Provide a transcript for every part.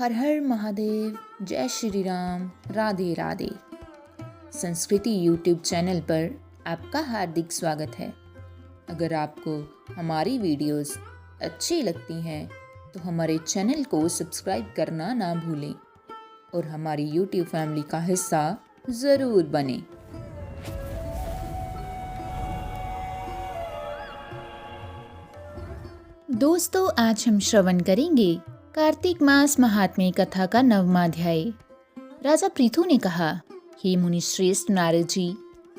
हर हर महादेव, जय श्री राम, राधे राधे। संस्कृति YouTube channel पर आपका हार्दिक स्वागत है। अगर आपको हमारी वीडियोस अच्छी लगती हैं तो हमारे चैनल को सब्सक्राइब करना ना भूलें और हमारी यूट्यूब फैमिली का हिस्सा ज़रूर बनें। दोस्तों, आज हम श्रवण करेंगे कार्तिक मास महात्म्य कथा का 9वां अध्याय। राजा पृथु ने कहा, हे मुनि श्रेष्ठ नारद जी,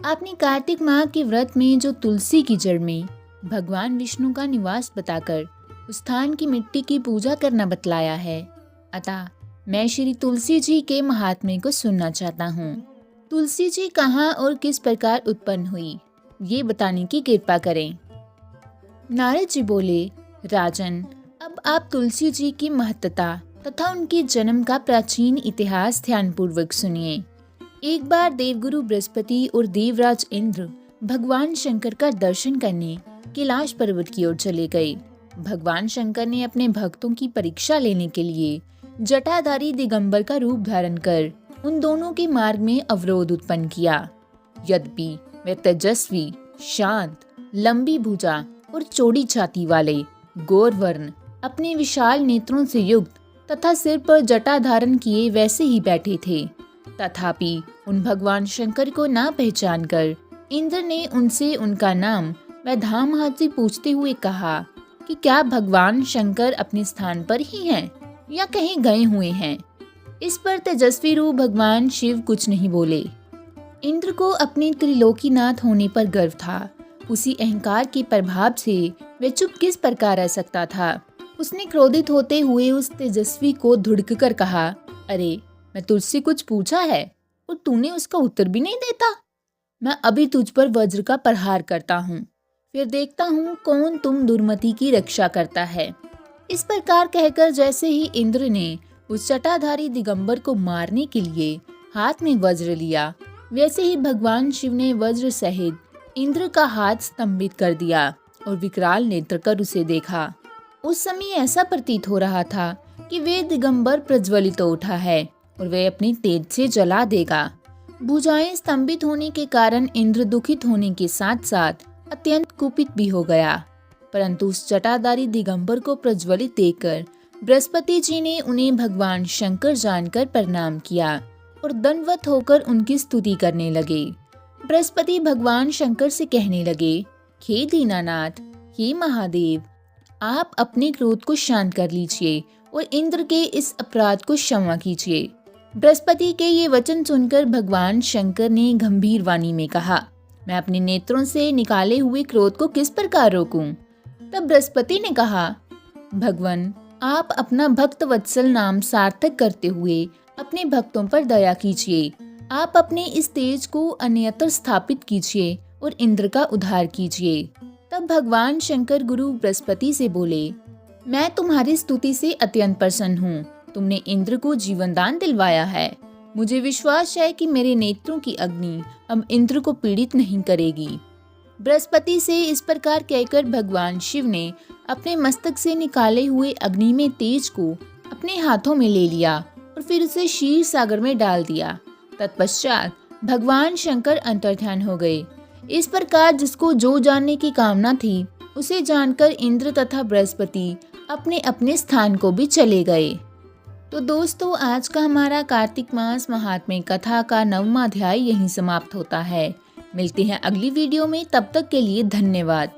आपने कार्तिक माह के व्रत में जो तुलसी की जड़ में भगवान विष्णु का निवास बताकर उस स्थान की मिट्टी की पूजा करना बतलाया है। अतः मैं श्री तुलसी जी के महात्म्य को सुनना चाहता हूँ। तुलसी जी कहाँ और किस प्रकार उत्पन्न हुई, ये बताने की कृपा करें। नारद जी बोले, राजन, अब आप तुलसी जी की महत्ता तथा उनके जन्म का प्राचीन इतिहास ध्यानपूर्वक सुनिए। एक बार देवगुरु बृहस्पति और देवराज इंद्र भगवान शंकर का दर्शन करने कैलाश पर्वत की ओर चले गए। भगवान शंकर ने अपने भक्तों की परीक्षा लेने के लिए जटाधारी दिगंबर का रूप धारण कर उन दोनों के मार्ग में अवरोध उत्पन्न किया। यद्यपि वे तेजस्वी, शांत, लंबी भुजा और चौड़ी छाती वाले, गौर वर्ण, अपने विशाल नेत्रों से युक्त तथा सिर पर जटा धारण किए वैसे ही बैठे थे। तथापि उन भगवान शंकर को ना पहचान कर इंद्र ने उनसे उनका नाम व धाम हाथी पूछते हुए कहा कि क्या भगवान शंकर अपने स्थान पर ही हैं या कहीं गए हुए हैं। इस पर तेजस्वी रूप भगवान शिव कुछ नहीं बोले। इंद्र को अपने त्रिलोकीनाथ होने पर गर्व था। उसी अहंकार के प्रभाव से वे चुप किस प्रकार रह सकता था। उसने क्रोधित होते हुए उस तेजस्वी को धुड़क कर कहा, अरे, मैं तुझसे कुछ पूछा है और तूने उसका उत्तर भी नहीं देता। मैं अभी तुझ पर वज्र का प्रहार करता हूँ, फिर देखता हूँ कौन तुम दुर्मति की रक्षा करता है। इस प्रकार कहकर जैसे ही इंद्र ने उस जटाधारी दिगंबर को मारने के लिए हाथ में वज्र लिया, वैसे ही भगवान शिव ने वज्र सहित इंद्र का हाथ स्तंभित कर दिया और विकराल नेत्र कर उसे देखा। उस समय ऐसा प्रतीत हो रहा था कि वे दिगंबर प्रज्वलित हो उठा है और वे अपनी तेज से जला देगा। भुजाएं स्तंभित होने के कारण इंद्र दुखित होने के साथ साथ अत्यंत कुपित भी हो गया। परंतु उस जटाधारी दिगंबर को प्रज्वलित देखकर बृहस्पति जी ने उन्हें भगवान शंकर जानकर प्रणाम किया और दंडवत होकर उनकी स्तुति करने लगे। बृहस्पति भगवान शंकर से कहने लगे, हे दीनानाथ, हे महादेव, आप अपने क्रोध को शांत कर लीजिए और इंद्र के इस अपराध को क्षमा कीजिए। बृहस्पति के ये वचन सुनकर भगवान शंकर ने गंभीर वाणी में कहा, मैं अपने नेत्रों से निकाले हुए क्रोध को किस प्रकार रोकूं? तब बृहस्पति ने कहा, भगवान, आप अपना भक्त वत्सल नाम सार्थक करते हुए अपने भक्तों पर दया कीजिए। आप अपने इस तेज को अन्यत्र स्थापित कीजिए और इंद्र का उद्धार कीजिए। तब भगवान शंकर गुरु बृहस्पति से बोले, मैं तुम्हारी स्तुति से अत्यंत प्रसन्न हूँ। तुमने इंद्र को जीवन दान दिलवाया है। मुझे विश्वास है कि मेरे नेत्रों की अग्नि अब इंद्र को पीड़ित नहीं करेगी। बृहस्पति से इस प्रकार कहकर भगवान शिव ने अपने मस्तक से निकाले हुए अग्नि में तेज को अपने हाथों में ले लिया और फिर उसे क्षीर सागर में डाल दिया। तत्पश्चात भगवान शंकर अंतर्ध्यान हो गए। इस प्रकार जिसको जो जानने की कामना थी उसे जानकर इंद्र तथा बृहस्पति अपने अपने स्थान को भी चले गए। तो दोस्तों, आज का हमारा कार्तिक मास महात्म्य कथा का 9वां अध्याय यहीं समाप्त होता है। मिलते हैं अगली वीडियो में, तब तक के लिए धन्यवाद।